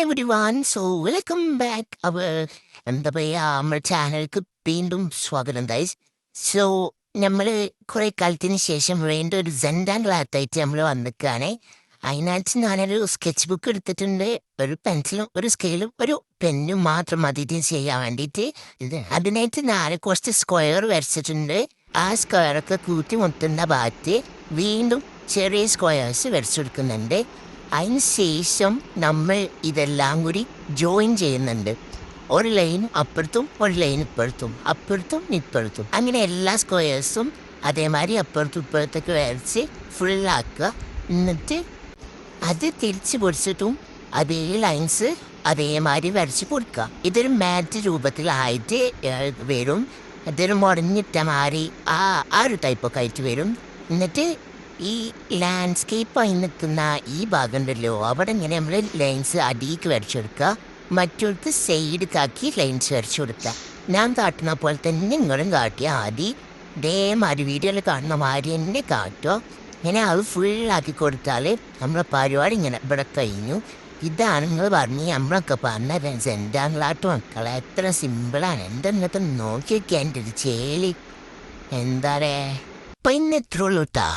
everyone, so welcome back എന്താ പറയാ നമ്മുടെ ചാനലിലേക്ക് വീണ്ടും സ്വാഗതം ഗൈസ്. സോ നമ്മൾ കുറെ കാലത്തിന് ശേഷം വീണ്ടും ഒരു സെൻഡാൻഡാത്തായിട്ട് നമ്മൾ വന്നിക്കാണ്. അതിനകത്ത് ഞാനൊരു സ്കെച്ച് ബുക്ക് എടുത്തിട്ടുണ്ട്. ഒരു പെൻസിലും ഒരു സ്കെയിലും ഒരു പെന്നും മാത്രം മതി ഇത് ചെയ്യാൻ വേണ്ടിയിട്ട്. അതിനായിട്ട് ഞാൻ കുറച്ച് സ്ക്വയർ വരച്ചിട്ടുണ്ട്. ആ സ്ക്വയറൊക്കെ കൂട്ടി മുട്ടുന്ന ഭാഗത്ത് വീണ്ടും ചെറിയ സ്ക്വയേഴ്സ് വരച്ചെടുക്കുന്നുണ്ട്. അതിന് ശേഷം നമ്മൾ ഇതെല്ലാം കൂടി ജോയിൻ ചെയ്യുന്നുണ്ട്. ഒരു ലൈൻ അപ്പുറത്തും ഒരു ലൈൻ ഇപ്പുറത്തും, അപ്പുറത്തും ഇപ്പുറത്തും, അങ്ങനെ എല്ലാ സ്ക്വയേഴ്സും അതേമാതിരി അപ്പുറത്തും ഇപ്പുറത്തൊക്കെ വരച്ച് ഫുള്ളാക്കുക. എന്നിട്ട് അത് തിരിച്ച് പൊടിച്ചിട്ടും അതേ ലൈൻസ് അതേമാതിരി വരച്ച് കൊടുക്കുക. ഇതൊരു മാറ്റ് രൂപത്തിലായിട്ട് വരും. അതൊരു മുടഞ്ഞിട്ട മാറി ആ ഒരു ടൈപ്പൊക്കെ ആയിട്ട് വരും. എന്നിട്ട് ഈ ലാൻഡ്സ്കേപ്പായി നിൽക്കുന്ന ഈ ഭാഗം ഉണ്ടല്ലോ, അവിടെ ഇങ്ങനെ നമ്മൾ ലൈൻസ് അടിയിലേക്ക് വരച്ചെടുക്കുക. മറ്റൊരുക്ക് സൈഡിക്കാക്കി ലൈൻസ് വരച്ചു കൊടുക്കുക. ഞാൻ കാട്ടുന്ന പോലെ തന്നെ നിങ്ങളും കാട്ടിയ ആദ്യം ഇതേമാതിരി വീഡിയോയിൽ കാണുന്ന മാതിരി തന്നെ കാട്ടുക. ഇങ്ങനെ അത് ഫുള്ളാക്കി കൊടുത്താൽ നമ്മളെ പരിപാടി ഇങ്ങനെ ഇവിടെ കഴിഞ്ഞു. ഇതാണ് നിങ്ങൾ പറഞ്ഞ് നമ്മളൊക്കെ പറഞ്ഞ സെൻഡാങ്ങളാട്ട് മക്കളെ. എത്ര സിമ്പിളാണ്. എന്തെന്നൊക്കെ നോക്കി വയ്ക്കാൻ എൻ്റെ ഒരു ചേലി. എന്താ പിന്നെ ഇത്രയുള്ളൂ കേട്ടാ.